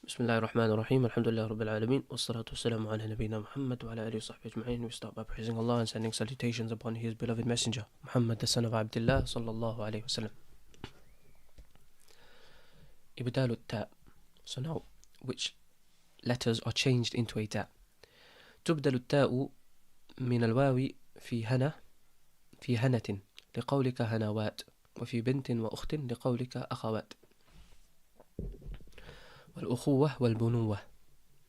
بسم الله الرحمن الرحيم. الحمد لله رب العالمين, والصلاة والسلام على نبينا Muhammad wa ala alihi wa sahbihi ajma'in. We start by praising Allah and sending salutations upon His beloved messenger, Muhammad, the son of Abdullah, sallallahu alayhi wa sallam. Ibdalu ta. So now, which letters are changed into a ta? تبدل التاء من الواو في هنا في هنة لقولك هنوات, وفي بنت وأخت لقولك أخوات, والأخوة والبنوة.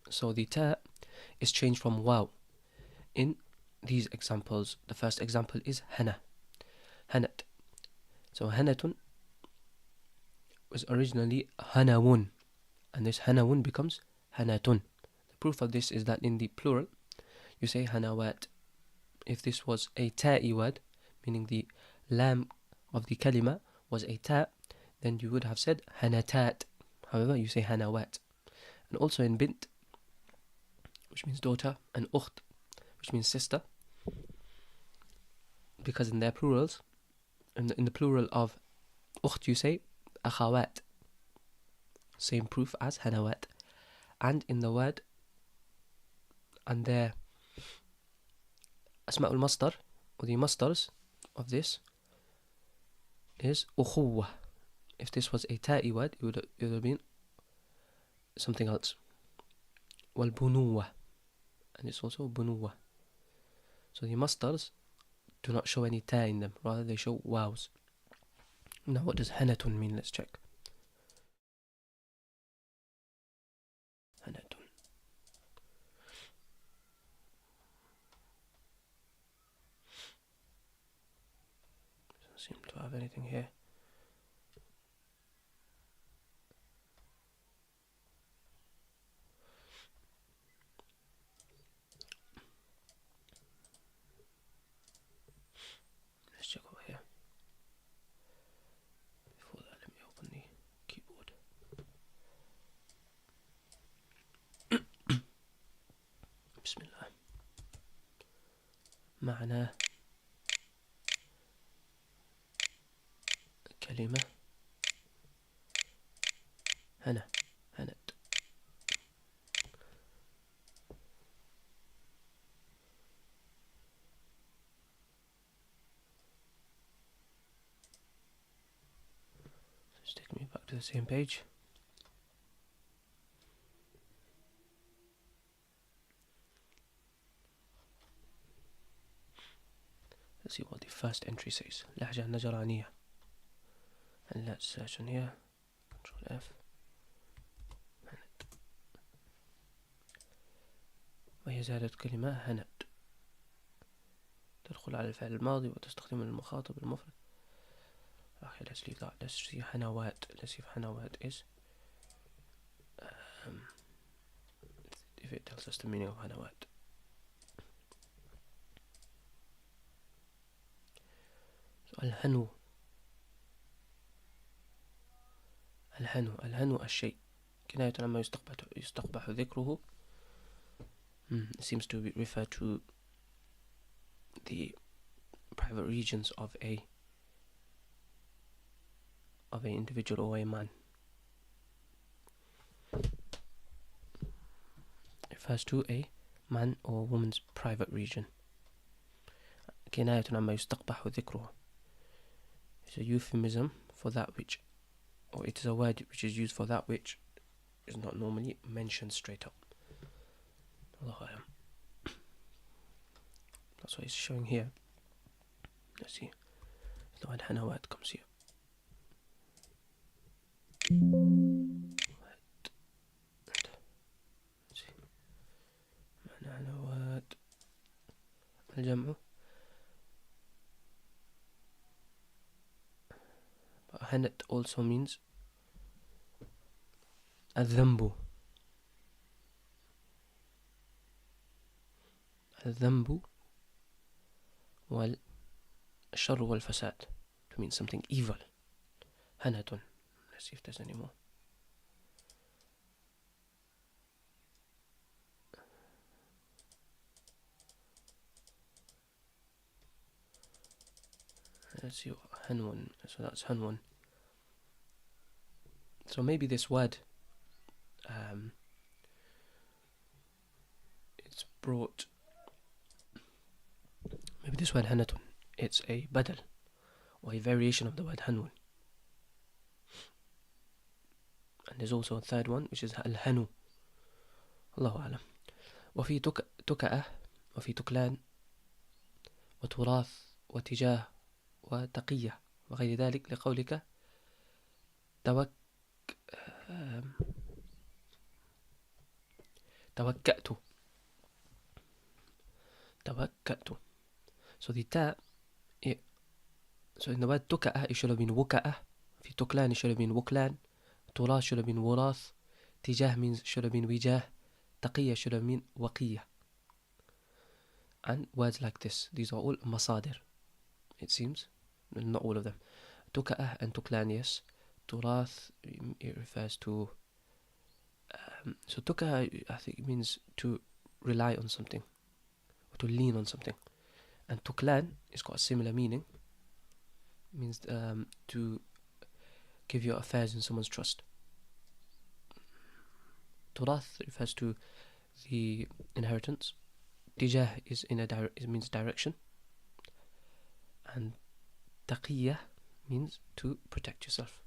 So the ta is changed from waw in these examples. The first example is hana, hanat. So hanatun was originally hanawun, and this hanawun becomes hanatun. The proof of this is that in the plural you say hanawat. If this was a ta'i word, meaning the lam of the kalima was a ta, then you would have said hanatat. However, you say hanawat. And also in bint, which means daughter, and ukht, which means sister, because in their plurals, in the plural of ukht, you say akhawat, same proof as hanawat. And in the word, and their asma'ul masdar, or the masdars of this, is ukhuwa. If this was a ta'i word, it would have been something else. Wal bunuwa, and it's also bunuwa. So the masdars do not show any ta in them, rather they show wows. Now what does hanatun mean? Let's check. Hanatun. Doesn't seem to have anything here. Let's check over here. Before that, let me open the keyboard. Bismillah. معنى كلمة هنا, هنت. Just take me back to the same page. Let's see what the first entry says. لهجة نجرانية. And let's search on here. Control F. هنت. وهي زيادة كلمة هنت, تدخل على الفعل الماضي وتستخدم المخاطب المفرد. Okay, let's leave that. Let's see hanawat. Let's see if hanawat is if it tells us the meaning of hanawat. So الهنو الشيء كناية عما يستقبح ذكره. It seems to refer to the private regions of an individual or a man. It refers to a man or woman's private region. كناية عما يستقبح ذكره. It's a euphemism for that which, or it is a word which is used for that which is not normally mentioned straight up. Allahu A'lam. That's what it's showing here. Let's see. The word hanawat comes here. hanawat. الجمع. But hanat also means الذنب. الذنب والشر والفساد, to mean something evil. Hanatun. Let's see if there's any more. Let's see what hanwan. So that's hanwan. So maybe this word it's brought, maybe this word hanatun, it's a badal or a variation of the word hanun. And there's also a third one which is al-hanu. Allahu alam. وفي تكأة وفي تكلان وتراث وتجاه وتقية وغير ذلك لقولك توكأت. So the ta, so in the word تكأة it should have been وكأة. في تكلان it should have been وكلان. تراث should have been وراث. تجاه means should have been وجاه. تقية should have been وقية. And words like this, these are all masadir, it seems. Not all of them. تكأة and تكلان, yes. تراث, it refers to so تكأة I think it means to rely on something or to lean on something. And tuklan is got a similar meaning. It means to give your affairs in someone's trust. Turath refers to the inheritance. Tijah is it means direction. And taqiyah means to protect yourself.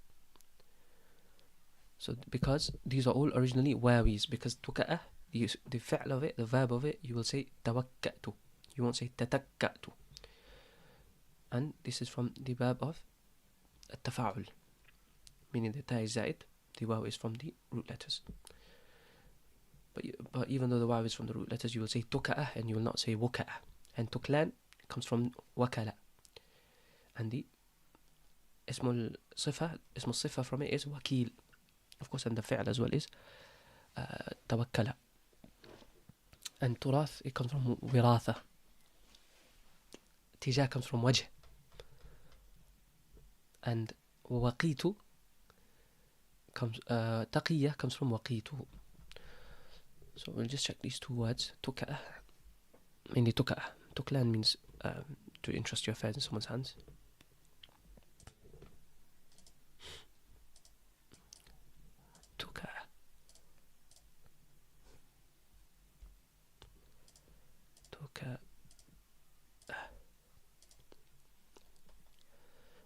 So because these are all originally wawis, because tuka'ah, the fi'l of it, the verb of it, you will say tawakka'tu. You won't say tatakka'tu. And this is from the verb of at-tafa'ul, meaning the ta is zaid, the waw is from the root letters. But even though the waw is from the root letters, you will say tuka'ah and you will not say wuka'ah. And tuklan comes from wakala. And the ismul sifa from it is wakil. Of course, and the fi'l as well is tawakkala. And turath, it comes from wiratha. Tijah comes from wajh. And waqitu comes, taqiyah comes from waqitu. So we'll just check these two words. Tuka'ah, mainly tuka'ah. Tuklan means to entrust your affairs in someone's hands. Tuka'ah. Tuka'ah.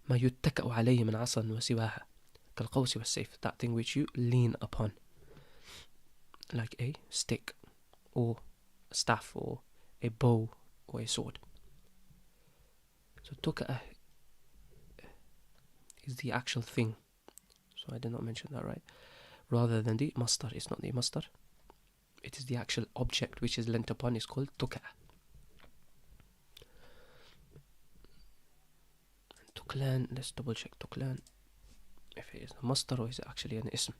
ما يتكأ عليه من عصا وسواها كالقوس والسيف. That thing which you lean upon, like a stick or a staff or a bow or a sword. So tuka'ah is the actual thing. So I did not mention that, right? Rather than the mastar. It's not the mastar. It is the actual object which is leant upon is called tuka'ah. Tuklan, let's double check tuklan. If it is a mastar or is it actually an ism.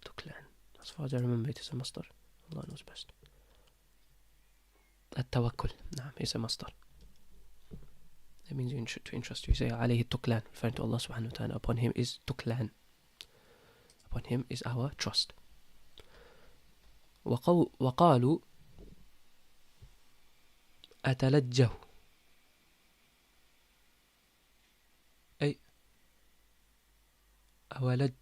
Tuklan. As far as I remember, it is a mastar. Allah knows best. At-tawakkul. Naam, it's a mastar. That means to entrust you. You say, alayhi tuklan, referring to Allah subhanahu wa ta'ala. Upon him is tuklan. Upon him is our trust. وقالوا أتلجه. أي أولجه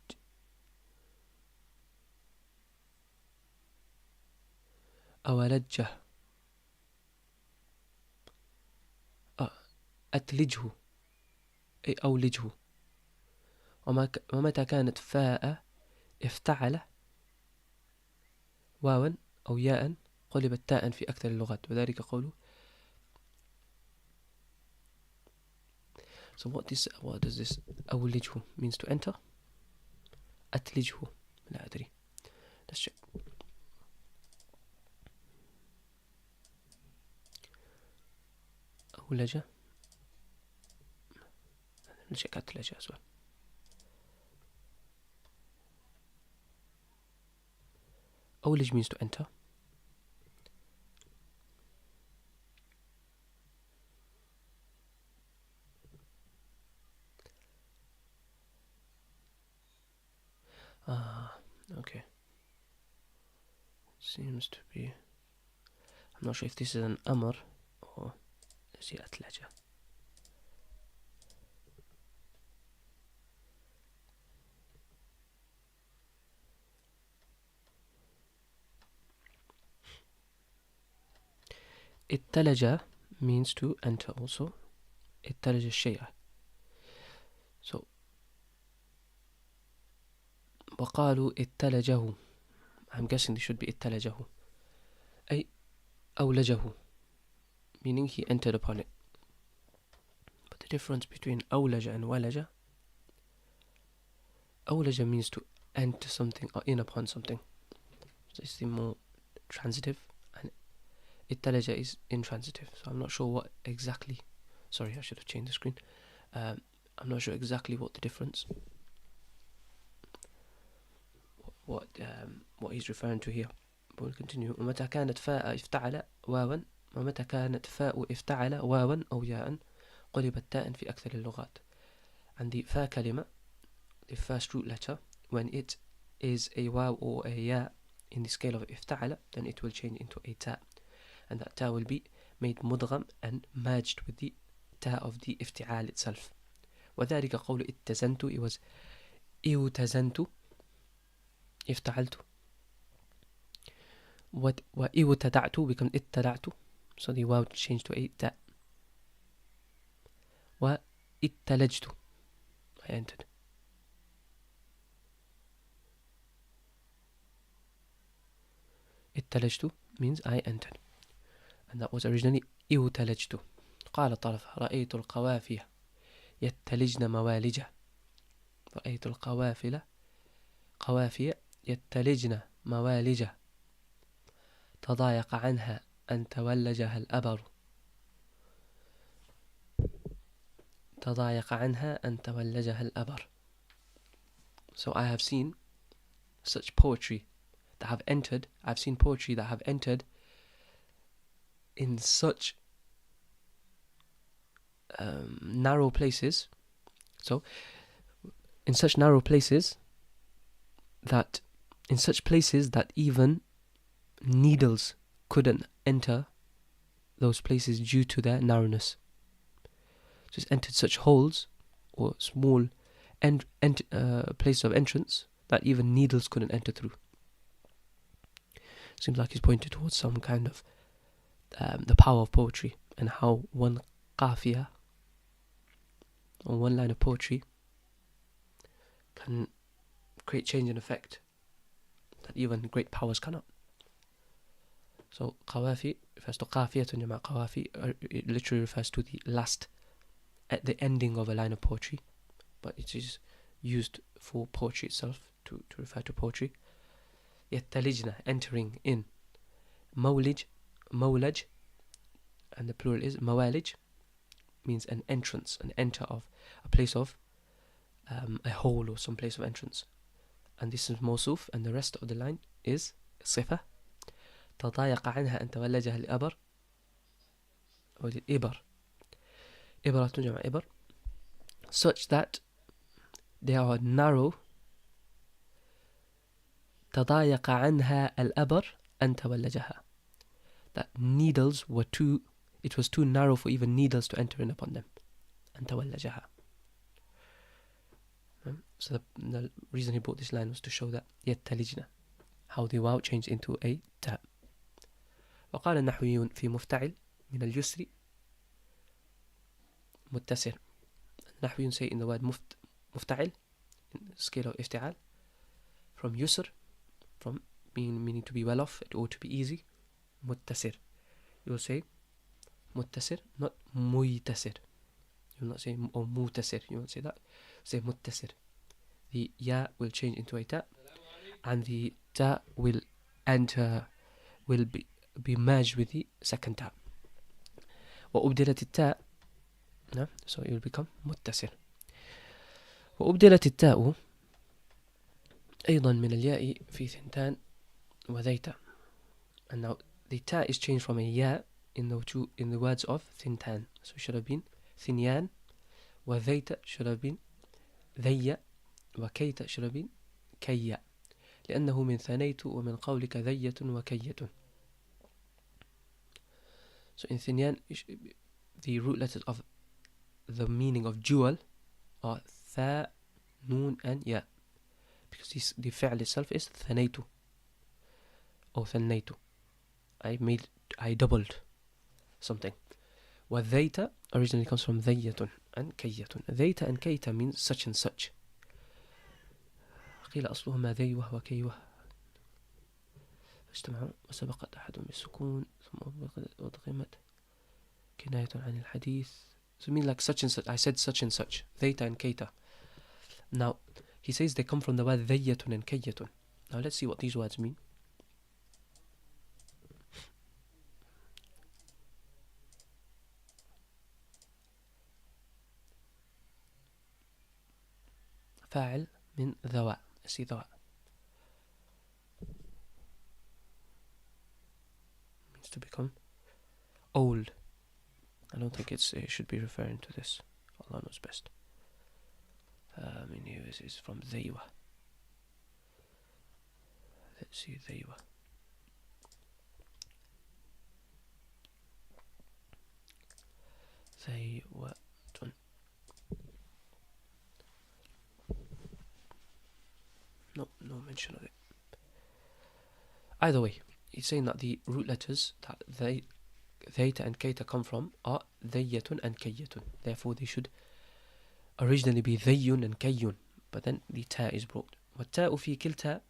أتلجه أي أولجه. ومتى كانت فاء افتعل واوا أو ياء قلبت تاء في أكثر اللغات وذلك قوله. So what does this أولجه means to enter? أتلجه لا أدري. Let's check. أولجه. Let's check أتلجه as well. أولج means to enter. Okay. Seems to be. I'm not sure if this is an amr or let's see أتلجه. اتلج means to enter also. اتلج الشيء. So وقالوا اتلجه. I'm guessing this should be اتلجه. أي أولجه, meaning he entered upon it. But the difference between أولج and ولج, أولج means to enter something or in upon something. So it's the more transitive, and اتلج is intransitive. So I'm not sure what exactly. Sorry, I should have changed the screen. I'm not sure exactly what the difference. What he's referring to here. But we'll continue. ومتى كانت فاء افتعل واوا ومتى كانت فاء افتعل واوا أو ياء قلبت تاء في أكثر اللغات. And the fa kalima, the first root letter, when it is a waw or a ya in the scale of افتعل, then it will change into a ta, and that ta will be made mudgham and merged with the ta of the افتعال itself. وذلك قول اتزنت, it was اوتزنت افتعلت. وإوتدعت becomes اتدعت, so the waw changed to a ta. واتلجت, I entered. اتلجت means I entered, and that was originally إوتلجت. قال طرف رأيت القوافي يتلجن موالجه. رأيت القوافل قوافي يتلجن موالجه تضايق عنها أن تولجها الأبر. تضايق عنها أن تولجها الأبر. So I have seen such poetry that have entered, I've seen poetry that have entered in such narrow places. So in such narrow places that even needles couldn't enter those places due to their narrowness. So it's entered such holes or small places of entrance that even needles couldn't enter through. Seems like he's pointed towards some kind of the power of poetry, and how one qafiyah or one line of poetry can create change and effect that even great powers cannot. So qawafi refers to qafiyatun jama' qawafi. It literally refers to the last, at the ending of a line of poetry, but it is used for poetry itself, to refer to poetry. يتلجنا, entering in. مولج, مولج, and the plural is mawalij, means an entrance, an enter of a place of a hole or some place of entrance. And this is mawsuf, and the rest of the line is صفة. تضايق عنها أن تولجها الأبر أو الإبر. إبرة جمع إبر, such that they are narrow. تضايق عنها الأبر أن تولجها, that needles were it was too narrow for even needles to enter in upon them. أن تولجها. So the reason he brought this line was to show that يتلجنا, how the waw changed into a ta. وقال النحويون في مفتعل من اليسر متسر. النحويون say in the word مفتعل, in the scale of افتعال, from yusr, from meaning to be well off or to be easy, متسر. You will say متسر, not ميتسر. You will not say or متسر. You won't say that. Say متسر. The ya will change into a ta, and the ta will be merged with the second ta. وأبدلت التاء, no? So it will become متسر. وأبدلت التاء أيضا من الياء في ثنتان وذيت. And now the ta is changed from a ya in the words of ثنتان. So it should have been ثنيان, وذيت should have been ذي, وكيت should have been كي, لأنه من ثنيت ومن قولك ذية وكية. So in ثنيان, the root letters of the meaning of jewel are ثا, نون, and ya, because the فعل itself is ثنيت or ثنيت. I doubled. something. وَالذَّيْتَ originally comes from ذَيَّةٌ and كَيَّةٌ. ذَيْتَ and كَيْتَ means such and such. قيل أصلهما ذيوة وكيوة اجتمعوا وسبقت أحد بالسكون ثم أضغمت كناية عن الحديث. So it means like such and such. I said such and such. ذَيْتَ and كَيْتَ. Now, he says they come from the word ذَيَّةٌ and كَيَّةٌ. Now let's see what these words mean. فاعل من ذواء. Let's see ذواء. Means to become old. I don't think it should be referring to this. Allah knows best. I mean, here this is from ذيوة. Let's see ذيوة. ذيوة. No mention of it. Either way, he's saying that the root letters that ذَيْتَ and كَيْتَ come from are ذَيَّةٌ and كَيَّةٌ. Therefore, they should originally be ذَيٌّ and كَيٌّ, but then the ta is brought. وَالتَّاءُ فِي كِلْتَا,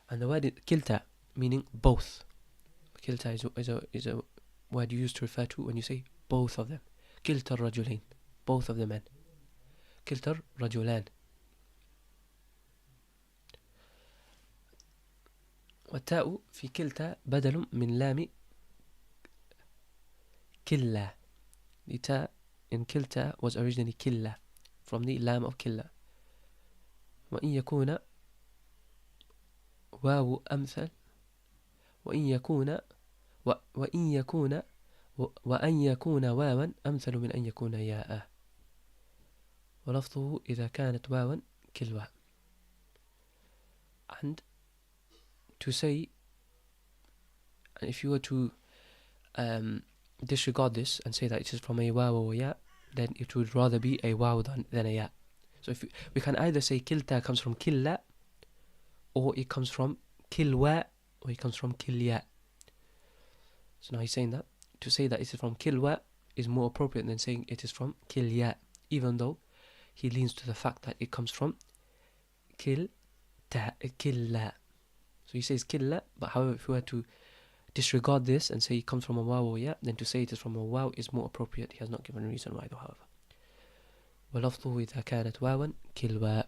and the word كِلْتَا meaning both. كِلْتَا is a word you use to refer to when you say both of them. كِلْتَ الرَّجُلَيْن, both of the men. كِلْتَ الرَّجُلَانِ. والتاء في كلتا بدل من لام كلا. The ta in kilta was originally killa, from the lam of killa. وإن يكون واو أمثل وإن يكون واوا أمثل من أن يكون ياء. ولفظه إذا كانت واوا كلوا. And to say, and if you were to disregard this and say that it is from a waw or ya, then it would rather be a waw than a ya. So if we can either say kilta comes from killa, or it comes from kilwa, or it comes from kilya. So now he's saying that to say that it is from kilwa is more appropriate than saying it is from kilya, even though he leans to the fact that it comes from killa. So he says killa, but however, if we were to disregard this and say it comes from a waw or ya, then to say it is from a waw is more appropriate. He has not given a reason why though, however. وَلَفْظُهُ إِذَا كَانَتْ وَاوًا كِلْوَا.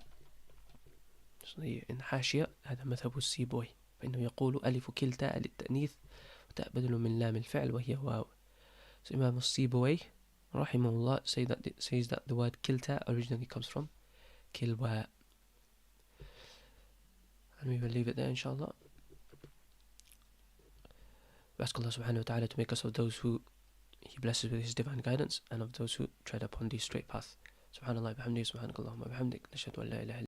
So in حاشية هذا مذهب السيبوي، فإنه يقول ألف كلتا للتأنيث وتاء بدل من لام الفعل وهي واو. So Imam السيبوي rahimahullah says that the word kilta originally comes from kilwa. And we will leave it there, inshallah. We ask Allah subhanahu wa ta'ala to make us of those who He blesses with His divine guidance and of those who tread upon the straight path. Subhanallah bihamdihi, subhanakallahumma bihamdik, nashhadu an la ilaha illa